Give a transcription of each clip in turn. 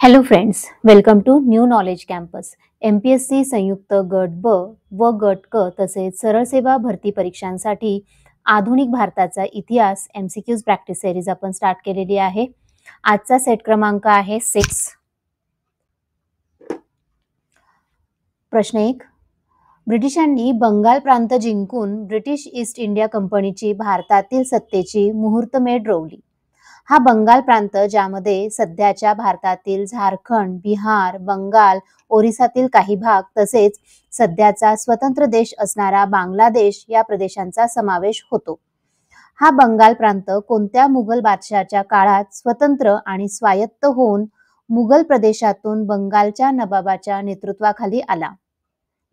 Hello friends, welcome to new knowledge campus. MPSC संयुक्त गट ब व गट क तसेच सरळ सेवा भरती परीक्षांसाठी आधुनिक भारताचा इतिहास MCQज प्रॅक्टिस सिरीज आपण स्टार्ट केलेली आहे. आजचा सेट क्रमांक आहे 6. प्रश्न 1. ब्रिटिशांनी बंगाल प्रांत जिंकून ब्रिटिश ईस्ट इंडिया कंपनीची भारतातील सत्तेची मुहूर्तमेढ रोवली. हा बंगाल प्रांत ज्यामध्ये सध्याच्या भारतातील झारखंड, बिहार, बंगाल, ओरिसातील काही भाग तसेच सध्याचा स्वतंत्र देश असणारा बांगलादेश या प्रदेशांचा समावेश होतो. हा बंगाल प्रांत कोणत्या मुघल बादशहाच्या काळात स्वतंत्र आणि स्वायत्त होऊन मुघल प्रदेशातून बंगालच्या नवाबाच्या नेतृत्वाखाली आला.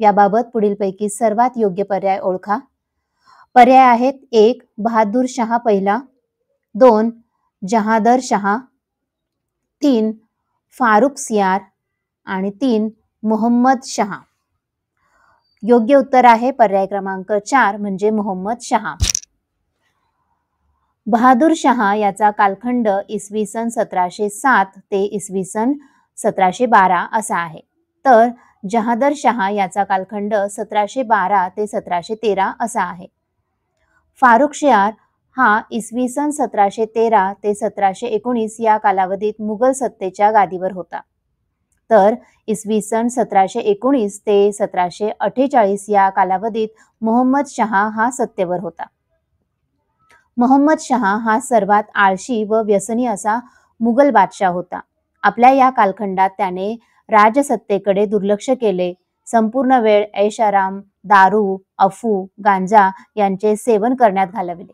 याबाबत पुढीलपैकी सर्वात योग्य पर्याय ओळखा. पर्याय आहेत: 1. बहादूर शाह पहिला, 2. जहादर शाह, 3. फारुखसियार आणि 3. मोहम्मद शाह. योग्य उत्तर आहे पर्याय क्रमांक 4 म्हणजे मोहम्मद शाह. बहादूर शाह याचा कालखंड इसवी सन 1707 ते इसवी सन 1712 असा आहे, तर जहादर शाह याचा कालखंड 1712 ते 1713 असा आहे. फारुखसियार हा इसवी सन 1713 ते 1719 या कालावधीत मुघल सत्तेच्या गादीवर होता, तर इसवी सन 1719 ते 1748 या कालावधीत मोहम्मद शाह हा सत्तेवर होता. मोहम्मद शाह हा सर्वात आळशी व व्यसनी असा मुघल बादशाह होता. आपल्या या कालखंडात त्याने राजसत्तेकडे दुर्लक्ष केले. संपूर्ण वेळ ऐशाराम, दारू, अफू, गांजा यांचे सेवन करण्यात घालविले.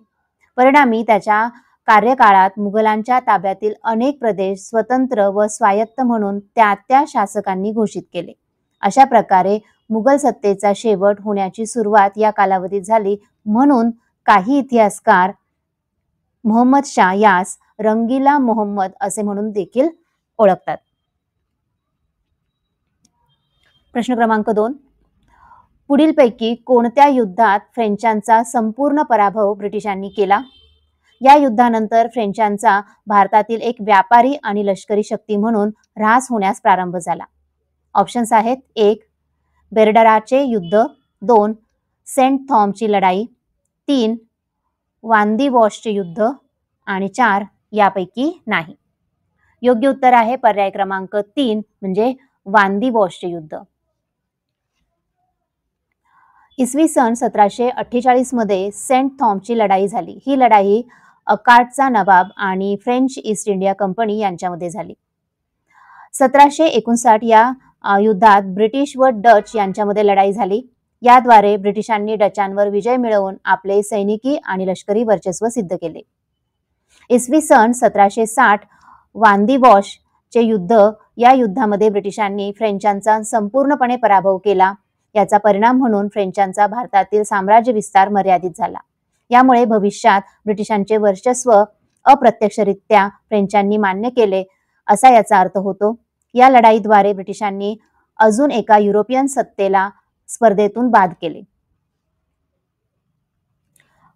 परिणामी त्याच्या कार्यकाळात मुघलांच्या ताब्यातील अनेक प्रदेश स्वतंत्र व स्वायत्त म्हणून त्या शासकांनी घोषित केले. अशा प्रकारे मुघल सत्तेचा शेवट होण्याची सुरुवात या कालावधीत झाली. म्हणून काही इतिहासकार मोहम्मद शाह यास रंगीला मोहम्मद असे म्हणून देखील ओळखतात. प्रश्न क्रमांक 2. पुढीलपैकी कोणत्या युद्धात फ्रेंचांचा संपूर्ण पराभव ब्रिटिशांनी केला? या युद्धानंतर फ्रेंचांचा भारतातील एक व्यापारी आणि लष्करी शक्ती म्हणून ऱ्हास होण्यास प्रारंभ झाला. ऑप्शन्स आहेत: 1. बेरडराचे युद्ध, 2. सेंट थॉमची लढाई, 3. वांदिवॉशचे युद्ध आणि 4. यापैकी नाही. योग्य उत्तर आहे पर्याय क्रमांक 3 म्हणजे वांदिवॉशचे युद्ध. इसवी सन 1748 मध्ये सेंट थॉमची लढाई झाली. ही लढाई अकाटचा नवाब आणि फ्रेंच ईस्ट इंडिया कंपनी यांच्यामध्ये झाली. 1759 या युद्धात ब्रिटिश व डच यांच्यामध्ये लढाई झाली. याद्वारे ब्रिटिशांनी डचांवर विजय मिळवून आपले सैनिकी आणि लष्करी वर्चस्व सिद्ध केले. इसवी सन 1760 वांदिवॉश चे युद्ध, या युद्धामध्ये ब्रिटिशांनी फ्रेंचांचा संपूर्णपणे पराभव केला. याचा परिणाम म्हणून फ्रेंचांचा भारतातील साम्राज्य विस्तार मर्यादित झाला. यामुळे भविष्यात ब्रिटिशांचे वर्चस्व अप्रत्यक्षरित्या फ्रेंचांनी मान्य केले असा याचा अर्थ होतो. या लढाईद्वारे ब्रिटिशांनी अजून एका युरोपियन सत्तेला स्पर्धेतून बाद केले.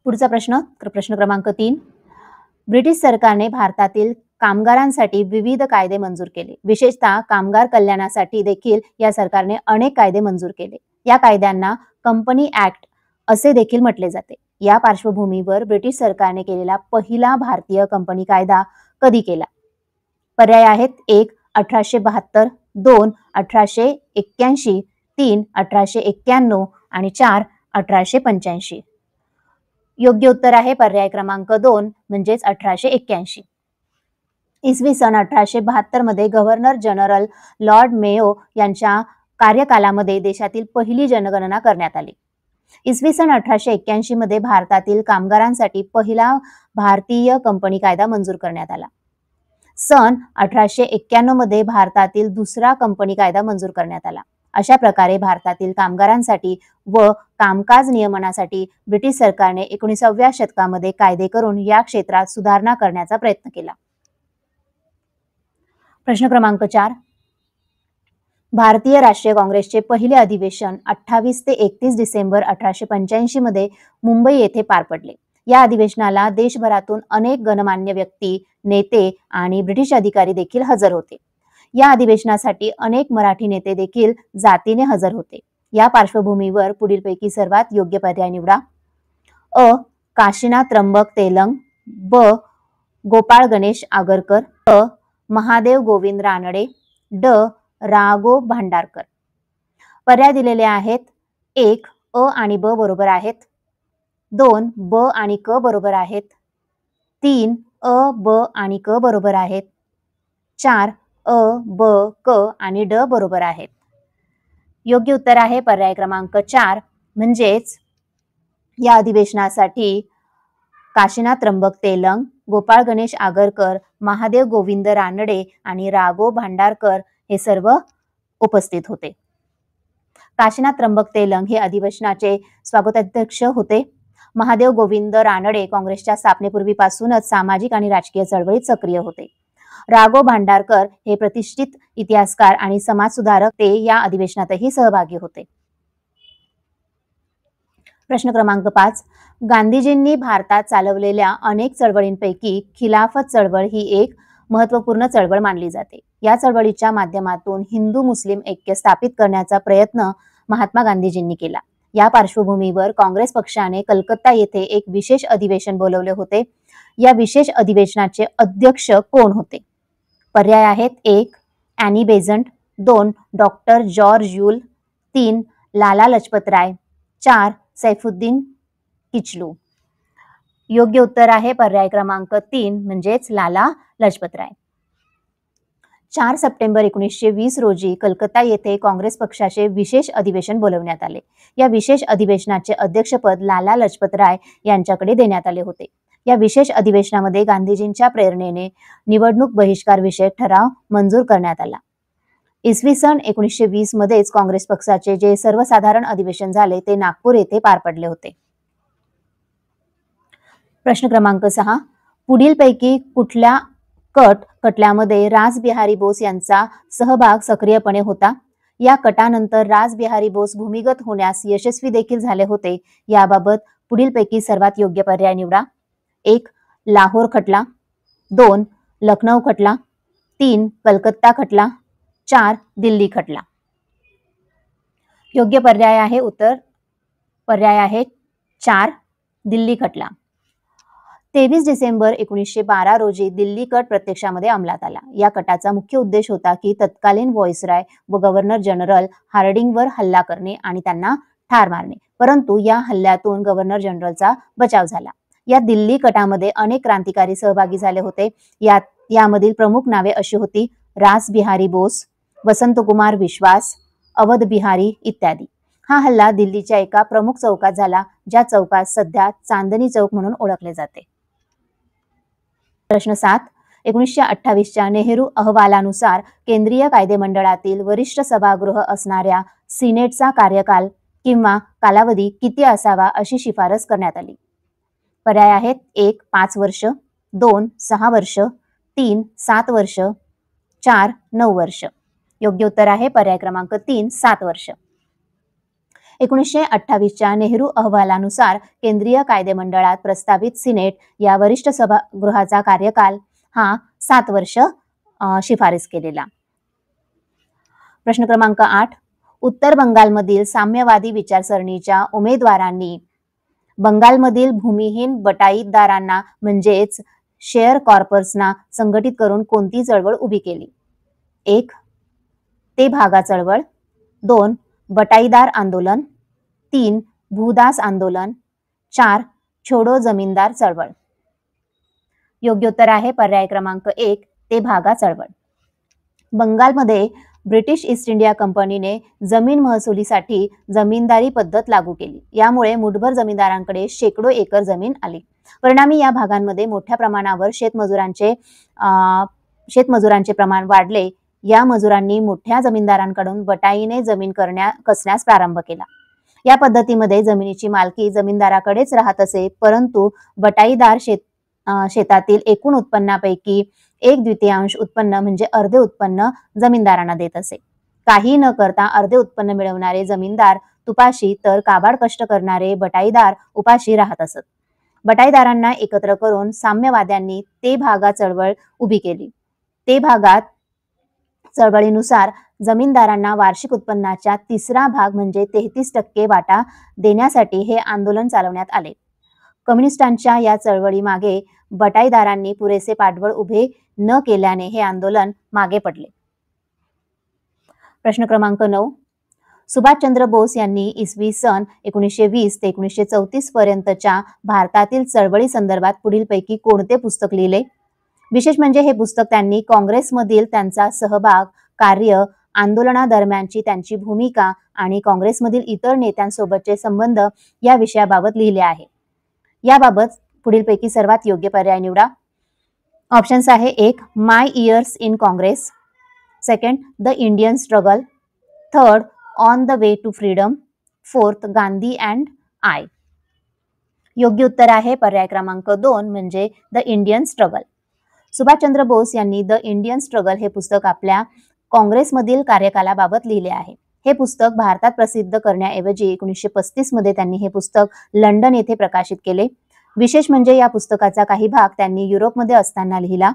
पुढचा प्रश्न क्रमांक 3. ब्रिटिश सरकारने भारतातील कामगारांसाठी विविध कायदे मंजूर केले. विशेषतः कामगार कल्याणासाठी देखील या सरकारने अनेक कायदे मंजूर केले. या कायद्यांना कंपनी ऍक्ट असे देखील म्हटले जाते. या पार्श्वभूमीवर ब्रिटिश सरकारने केलेला पहिला भारतीय कंपनी कायदा कधी केला? पर्याय आहेत: 1. 1872, 2. 1881, 3. 1891 आणि 4. 1885. योग्य उत्तर आहे पर्याय क्रमांक 2 म्हणजेच 1881. इसवी सन 1872 मध्ये गव्हर्नर जनरल लॉर्ड मेयो यांच्या कार्यकालामध्ये देशातील पहिली जनगणना करण्यात आली. इसवी सन 1881 मध्ये भारतातील कामगारांसाठी पहिला भारतीय कंपनी कायदा मंजूर करण्यात आला. सन 1891 मध्ये भारतातील दुसरा कंपनी कायदा मंजूर करण्यात आला. अशा प्रकारे भारतातील कामगारांसाठी व कामकाज नियमनासाठी ब्रिटिश सरकारने 19व्या शतकामध्ये कायदे करून या क्षेत्रात सुधारणा करण्याचा प्रयत्न केला. प्रश्न क्रमांक 4. भारतीय राष्ट्रीय काँग्रेसचे पहिले अधिवेशन 28 ते 31 डिसेंबर 1885 मध्ये मुंबई येथे पार पडले. या अधिवेशनाला देशभरातून अनेक गणमान्य व्यक्ती, नेते आणि ब्रिटिश अधिकारी देखील हजर होते. या अधिवेशनासाठी अनेक मराठी नेते देखील जातीने हजर होते. या पार्श्वभूमीवर पुढीलपैकी सर्वात योग्य पर्याय निवडा. अ. काशीनाथ त्र्यंबक तेलंग, ब. गोपाळ गणेश आगरकर, अ. महादेव गोविंद रानडे, ड. रा.गो. भांडारकर. पर्याय दिलेले आहेत. 1. अ आणि ब बरोबर आहेत. 2. ब आणि क बरोबर आहेत. 3. अ, ब आणि क बरोबर आहेत. 4. अ, ब, क आणि ड बरोबर आहेत. योग्य उत्तर आहे पर्याय क्रमांक 4, म्हणजेच या अधिवेशनासाठी काशीनाथ त्र्यंबक तेलंग, गोपाळ गणेश आगरकर, महादेव गोविंद रानडे आणि रा.गो. भांडारकर हे सर्व उपस्थित होते. काशीनाथ त्र्यंबक तेलंग हे अधिवेशनाचे स्वागताध्यक्ष होते. महादेव गोविंद रानडे काँग्रेसच्या स्थापनेपूर्वीपासूनच सामाजिक आणि राजकीय चळवळीत सक्रिय होते. रा.गो. भांडारकर हे प्रतिष्ठित इतिहासकार आणि समाजसुधारक, ते या अधिवेशनातही सहभागी होते. प्रश्न क्रमांक 5. गांधीजींनी भारतात चालवलेल्या अनेक चळवळींपैकी खिलाफत चळवळ ही एक महत्त्वपूर्ण चळवळ मानली जाते. या चळवळीच्या माध्यमातून हिंदू मुस्लिम ऐक्य स्थापित करण्याचा प्रयत्न महात्मा गांधीजींनी केला. या पार्श्वभूमीवर काँग्रेस पक्षाने कलकत्ता येथे एक विशेष अधिवेशन बोलवले होते. या विशेष अधिवेशनाचे अध्यक्ष कोण होते? पर्याय आहेत. 1. Annie Besant, 2. Doctor George Yule, 3. Lala Lajpat Rai, 4. Saifuddin Kitchlu. योग्य उत्तर आहे पर्याय क्रमांक 3, म्हणजेच लाला लजपत राय. 4 सप्टेंबर 1920 रोजी कलकत्ता येथे काँग्रेस पक्षाचे विशेष अधिवेशन बोलवण्यात आले. या विशेष अधिवेशनाचे अध्यक्षपद लाला लजपत राय यांच्याकडे देण्यात आले होते. या विशेष अधिवेशनामध्ये गांधीजींच्या प्रेरणेने निवडणूक बहिष्कार विषयक ठराव मंजूर करण्यात आला. इसवी सन 1920 मध्येच काँग्रेस पक्षाचे जे सर्वसाधारण अधिवेशन झाले ते नागपूर येथे पार पडले होते. प्रश्न क्रमांक 6. पुढीलपैकी कुठल्या खटल्यामध्ये रासबिहारी बोस यांचा सहभाग सक्रियपणे होता? या कटानंतर रासबिहारी बोस भूमिगत होण्यास यशस्वी देखील झाले होते. याबाबत पुढीलपैकी सर्वात योग्य पर्याय निवडा. 1. लाहोर खटला, 2. लखनौ खटला, 3. कलकत्ता खटला, 4. दिल्ली खटला. योग्य पर्याय आहे पर्याय आहे 4. दिल्ली खटला. 23 डिसेंबर 1912 रोजी दिल्ली कट प्रत्यक्षामध्ये अंमलात आला. या कटाचा मुख्य उद्देश होता की तत्कालीन व्हाईसरॉय व गव्हर्नर जनरल हार्डिंगवर हल्ला करणे आणि त्यांना ठार मारणे. परंतु या हल्ल्यातून गव्हर्नर जनरलचा बचाव झाला. या दिल्ली कटामध्ये अनेक क्रांतिकारी सहभागी झाले होते. यामधील प्रमुख नावे अशी होती: रासबिहारी बोस, वसंतकुमार विश्वास, अवध बिहारी इत्यादी. हा हल्ला दिल्लीच्या एका प्रमुख चौकात झाला, ज्या चौकात सध्या चांदणी चौक म्हणून ओळखले जाते. प्रश्न 7. 1928च्या नेहरू अहवालानुसार केंद्रीय कायदेमंडळातील वरिष्ठ सभागृह असणाऱ्या सिनेटचा कार्यकाल किंवा कालावधी किती असावा अशी शिफारस करण्यात आली. पर्याय आहेत. 1. 5 वर्ष, 2. 6 वर्ष, 3. 7 वर्ष, 4. 9 वर्ष. योग्य उत्तर आहे पर्याय क्रमांक 3. 7 वर्ष. 1928च्या नेहरू अहवालानुसार केंद्रीय कायदेमंडळात प्रस्तावित सिनेट या वरिष्ठ सभागृहाचा कार्यकाल हा 7 वर्ष शिफारस केलेला. प्रश्न क्रमांक 8. उत्तर बंगालमधील साम्यवादी विचारसरणीच्या उमेदवारांनी बंगालमधील भूमिहीन बटाईदारांना म्हणजेच शेअर कॉर्पर्सना संघटित करून कोणती चळवळ उभी केली? 1. ते भागा चळवळ, 2. बटाईदार आंदोलन, 3. भूदास आंदोलन, 4. छोडो जमीनदार चळवळ. योग्य उत्तर आहे पर्याय क्रमांक 1. ते भागा चळवळ. बंगालमध्ये ब्रिटिश ईस्ट इंडिया कंपनीने जमीन महसुलीसाठी जमीनदारी पद्धत लागू केली. यामुळे मुठभर जमीनदारांकडे शेकडो एकर जमीन आली. परिणामी या भागांमध्ये मोठ्या प्रमाणावर शेतमजुरांचे प्रमाण वाढले. या मजुरांनी मोठ्या जमीनदारांकडून बटाईने जमीन कसण्यास प्रारंभ केला. या पद्धतीमध्ये जमिनीची मालकी जमीनदाराकडेच राहत असे, परंतु बटाईदार शेतातील एकूण उत्पन्नापैकी 1/2 उत्पन्न म्हणजे अर्धे उत्पन्न जमीनदारांना देत असे. काही न करता अर्धे उत्पन्न मिळवणारे जमीनदार तुपाशी तर काबाड कष्ट करणारे बटाईदार उपाशी राहत असत. बटाईदारांना एकत्र करून साम्यवाद्यांनी ते भागा चळवळ उभी केली. ते भागात चळवळीनुसार जमीनदारांना वार्षिक उत्पन्नाच्या तिसरा भाग म्हणजे 33% वाटा देण्यासाठी हे आंदोलन चालवण्यात आले. कम्युनिस्टांच्या या चळवळीमागे बटाईदारांनी पुरेसे पाठबळ उभे न केल्याने हे आंदोलन मागे पडले. प्रश्न क्रमांक 9. सुभाषचंद्र बोस यांनी इसवी सन 1920 ते 1934 पर्यंतच्या भारतातील चळवळी संदर्भात पुढीलपैकी कोणते पुस्तक लिहिले? विशेष म्हणजे हे पुस्तक त्यांनी काँग्रेसमधील त्यांचा सहभाग, कार्य, आंदोलनादरम्यानची त्यांची भूमिका आणि काँग्रेसमधील इतर नेत्यांसोबतचे संबंध या विषयाबाबत लिहिले आहे. याबाबत पुढीलपैकी सर्वात योग्य पर्याय निवडा. ऑप्शन्स आहे 1. My years in Congress, 2. The Indian struggle, 3. On the way to freedom, 4. Gandhi and I. योग्य उत्तर आहे पर्याय क्रमांक 2 म्हणजे the Indian struggle. Subhashchandra Bose यांनी द इंडियन स्ट्रगल हे पुस्तक आपल्या काँग्रेसमधील कार्यकालाबाबत लिहिले आहे. हे पुस्तक भारतात प्रसिद्ध करण्याऐवजी 1935 मध्ये त्यांनी हे पुस्तक लंडन येथे प्रकाशित केले. विशेष म्हणजे या पुस्तकाचा काही भाग त्यांनी युरोपमध्ये असताना लिहिला.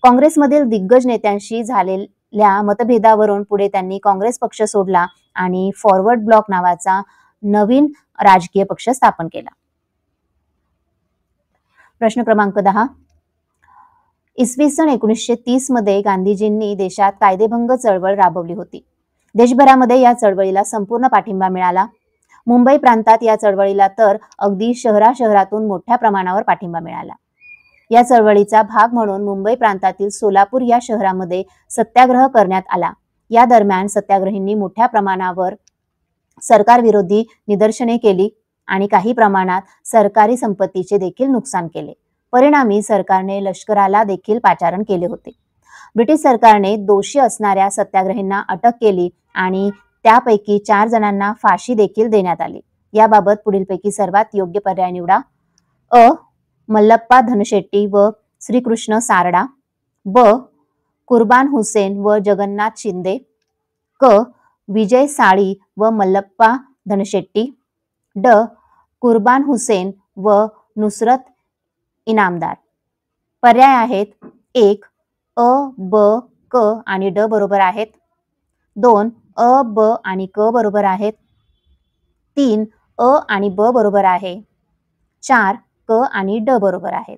काँग्रेसमधील दिग्गज नेत्यांशी झालेल्या मतभेदावरून पुढे त्यांनी काँग्रेस पक्ष सोडला आणि फॉरवर्ड ब्लॉक नावाचा नवीन राजकीय पक्ष स्थापन केला. प्रश्न क्रमांक 10. इसवी सन 1930 मध्ये गांधीजींनी देशात कायदेभंग चळवळ राबवली होती. देशभरामध्ये या चळवळीला संपूर्ण पाठिंबा मिळाला. मुंबई प्रांतात या चळवळीला तर अगदी शहराशहरातून मोठ्या प्रमाणावर पाठिंबा मिळाला. या चळवळीचा भाग म्हणून मुंबई प्रांतातील सोलापूर या शहरामध्ये सत्याग्रह करण्यात आला. या दरम्यान सत्याग्रहींनी मोठ्या प्रमाणावर सरकारविरोधी निदर्शने केली आणि काही प्रमाणात सरकारी संपत्तीचे देखील नुकसान केले. परिणामी सरकारने लष्कराला देखील पाचारण केले होते. ब्रिटिश सरकारने दोषी असणाऱ्या सत्याग्रहींना अटक केली आणि त्यापैकी 4 जणांना फाशी देखील देण्यात आली. याबाबत पुढीलपैकी सर्वात योग्य पर्याय निवडा. अ. मल्लप्पा धनशेट्टी व श्रीकृष्ण सारडा, ब. कुर्बान हुसेन व जगन्नाथ शिंदे, क. विजय साळी व मल्लप्पा धनशेट्टी, ड. कुर्बान हुसेन व नुसरत इनामदार. पर्याय आहेत 1. अ, ब, क आणि ड बरोबर आहेत. 2. अ, ब आणि क बरोबर आहेत. 3. अ आणि ब बरोबर आहे. 4. क आणि ड बरोबर आहेत.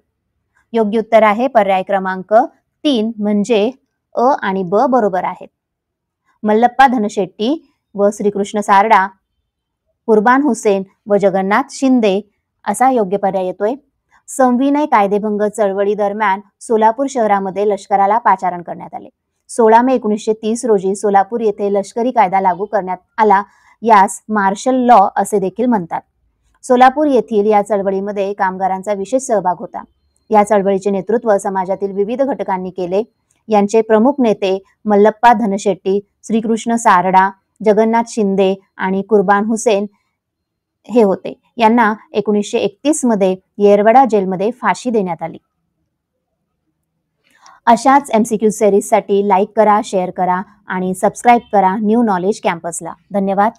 योग्य उत्तर आहे पर्याय क्रमांक 3 म्हणजे अ आणि ब बरोबर आहेत. मल्लप्पा धनशेट्टी व श्रीकृष्ण सारडा, कुर्बान हुसेन व जगन्नाथ शिंदे असा योग्य पर्याय येतोय. संविनय कायदेभंग चळवळी दरम्यान सोलापूर शहरामध्ये लष्कराला पाचारण करण्यात आले. 16 मे 1930 रोजी सोलापूर येथे लष्करी कायदा लागू करण्यात आला. यास मार्शल लॉ असे देखील म्हणतात. सोलापूर येथील या चळवळीमध्ये कामगारांचा विशेष सहभाग होता. या चळवळीचे नेतृत्व समाजातील विविध घटकांनी केले. यांचे प्रमुख नेते मल्लप्पा धनशेट्टी, श्रीकृष्ण सारडा, जगन्नाथ शिंदे आणि कुर्बान हुसेन हे होते. यांना 1931 मध्ये येरवडा जेलमध्ये फाशी देण्यात आली. अशाच MCQ सिरीजसाठी लाईक करा, शेअर करा आणि सबस्क्राईब करा न्यू नॉलेज कॅम्पसला. धन्यवाद.